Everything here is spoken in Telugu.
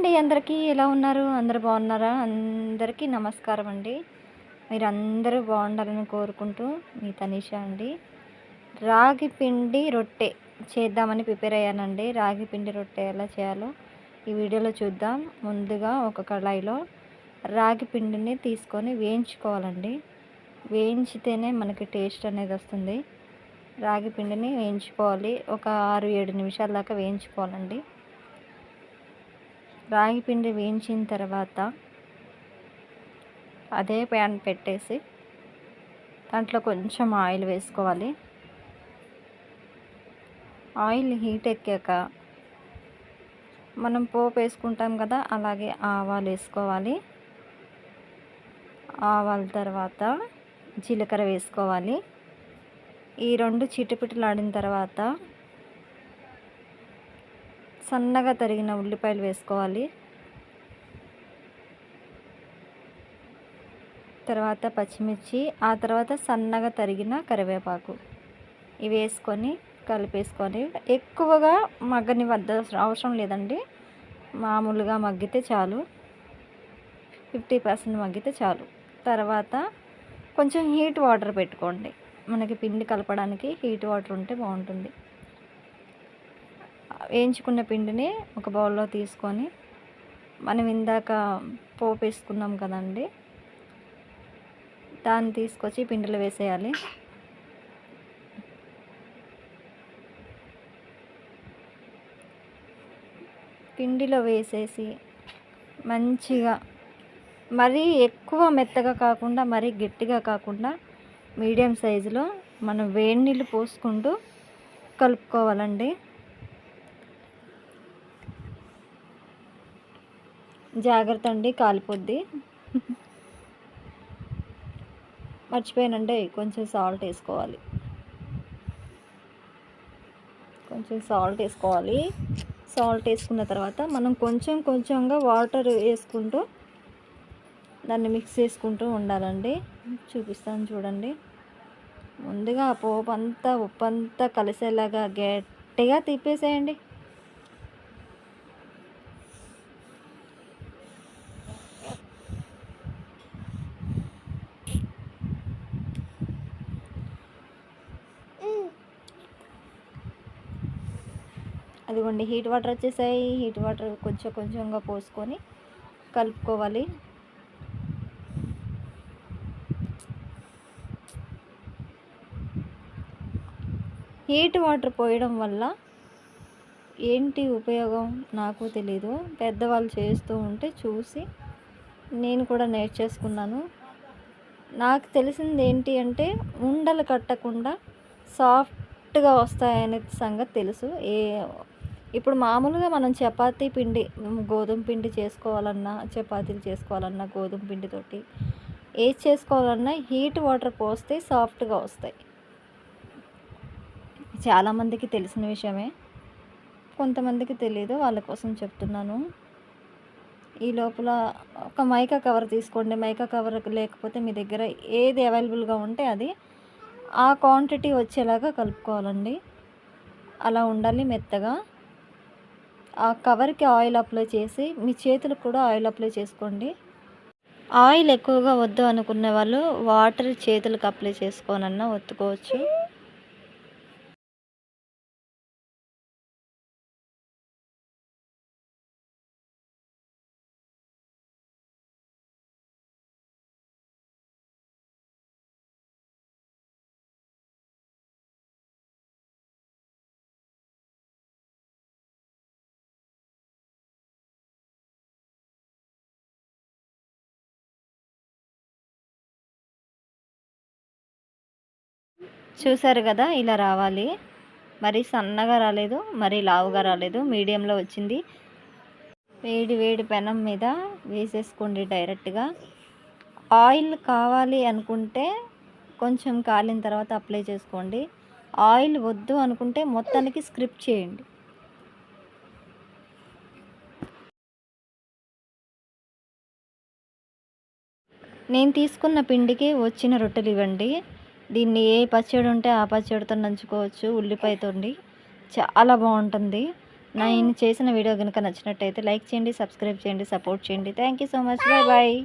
అండి అందరికీ. ఎలా ఉన్నారు? అందరూ బాగున్నారా? అందరికీ నమస్కారం అండి. మీరందరూ బాగుండాలని కోరుకుంటూ మీ తనీషా అండి. రాగి పిండి రొట్టె చేద్దామని ప్రిపేర్ అయ్యానండి. రాగి పిండి రొట్టె ఎలా చేయాలో ఈ వీడియోలో చూద్దాం. ముందుగా ఒక కళాయిలో రాగి పిండిని తీసుకొని వేయించుకోవాలండి. వేయించితేనే మనకి టేస్ట్ అనేది వస్తుంది. రాగి పిండిని వేయించుకోవాలి. ఒక 6-7 నిమిషాల దాకా వేయించుకోవాలండి. రాగి పిండి వేయించిన తర్వాత అదే ప్యాన్ పెట్టేసి దాంట్లో కొంచెం ఆయిల్ వేసుకోవాలి. ఆయిల్ హీట్ ఎక్కాక మనం పోపు వేసుకుంటాం కదా, అలాగే ఆవాలు వేసుకోవాలి. ఆవాల తర్వాత జీలకర్ర వేసుకోవాలి. ఈ రెండు చిటపిటలాడిన తర్వాత సన్నగా తరిగిన ఉల్లిపాయలు వేసుకోవాలి. తర్వాత పచ్చిమిర్చి, ఆ తర్వాత సన్నగా తరిగిన కరివేపాకు ఇవి వేసుకొని కలిపేసుకొని ఎక్కువగా అవసరం లేదండి. మామూలుగా మగ్గితే చాలు, 50% మగ్గితే చాలు. తర్వాత కొంచెం హీట్ వాటర్ పెట్టుకోండి. మనకి పిండి కలపడానికి హీట్ వాటర్ ఉంటే బాగుంటుంది. వేయించుకున్న పిండిని ఒక బౌల్లో తీసుకొని మనం ఇందాక పోపు వేసుకున్నాం కదండి, దాన్ని తీసుకొచ్చి పిండిలో వేసేయాలి. పిండిలో వేసేసి మంచిగా మరీ ఎక్కువ మెత్తగా కాకుండా మరీ గట్టిగా కాకుండా మీడియం సైజులో మనం వేడి నీళ్ళు పోసుకుంటూ కలుపుకోవాలండి. జాగ్రత్త అండి, కాలిపోద్ది. మర్చిపోయానంటే కొంచెం సాల్ట్ వేసుకోవాలి. సాల్ట్ వేసుకున్న తర్వాత మనం కొంచెంగా వాటర్ వేసుకుంటూ దాన్ని మిక్స్ చేసుకుంటూ ఉండాలండి. చూపిస్తాను చూడండి. ముందుగా పోపు అంతా ఉప్పు అంతా కలిసేలాగా గట్టిగా తిప్పేసేయండి. అదిగోండి, హీట్ వాటర్ వచ్చేసాయి. హీట్ వాటర్ కొంచెంగా పోసుకొని కలుపుకోవాలి. హీట్ వాటర్ పోయడం వల్ల ఏంటి ఉపయోగం నాకు తెలీదు. పెద్దవాళ్ళు చేస్తూ ఉంటే చూసి నేను కూడా నేర్చేసుకున్నాను. నాకు తెలిసింది ఏంటి అంటే ఉండలు కట్టకుండా సాఫ్ట్గా వస్తాయనే సంగతి తెలుసు. ఇప్పుడు మామూలుగా మనం చపాతీ పిండి, గోధుమ పిండి చేసుకోవాలన్నా, చపాతీలు చేసుకోవాలన్నా గోధుమ పిండితోటి ఏది చేసుకోవాలన్నా హీట్ వాటర్ పోస్తే సాఫ్ట్గా వస్తాయి. చాలామందికి తెలిసిన విషయమే, కొంతమందికి తెలియదు. వాళ్ళ కోసం చెప్తున్నాను. ఈ లోపల ఒక మైకా కవర్ తీసుకోండి. మైకా కవర్ లేకపోతే మీ దగ్గర ఏది అవైలబుల్గా ఉంటే అది ఆ క్వాంటిటీ వచ్చేలాగా కలుపుకోవాలండి. అలా ఉండాలి మెత్తగా. ఆ కవర్కి ఆయిల్ అప్లై చేసి మీ చేతులకు కూడా ఆయిల్ అప్లై చేసుకోండి. ఆయిల్ ఎక్కువగా వద్దు అనుకునే వాళ్ళు వాటర్ చేతులకు అప్లై చేసుకోనన్నా ఒత్తుకోవచ్చు. చూసారు కదా, ఇలా రావాలి. మరీ సన్నగా రాలేదు, మరీ లావుగా రాలేదు, మీడియంలో వచ్చింది. వేడి పెనం మీద వేసేసుకోండి డైరెక్ట్గా. ఆయిల్ కావాలి అనుకుంటే కొంచెం కాలిన తర్వాత అప్లై చేసుకోండి. ఆయిల్ వద్దు అనుకుంటే మొత్తానికి స్కిప్ చేయండి. నేను తీసుకున్న పిండికి వచ్చిన రొట్టెలు ఇవ్వండి. దీన్ని ఏ పచ్చడి ఉంటే ఆ పచ్చడితో నంచుకోవచ్చు. ఉల్లిపాయతోండి చాలా బాగుంటుంది. నేను చేసిన వీడియో కనుక నచ్చినట్టయితే లైక్ చేయండి, సబ్స్క్రైబ్ చేయండి, సపోర్ట్ చేయండి. Thank you so much. Bye bye.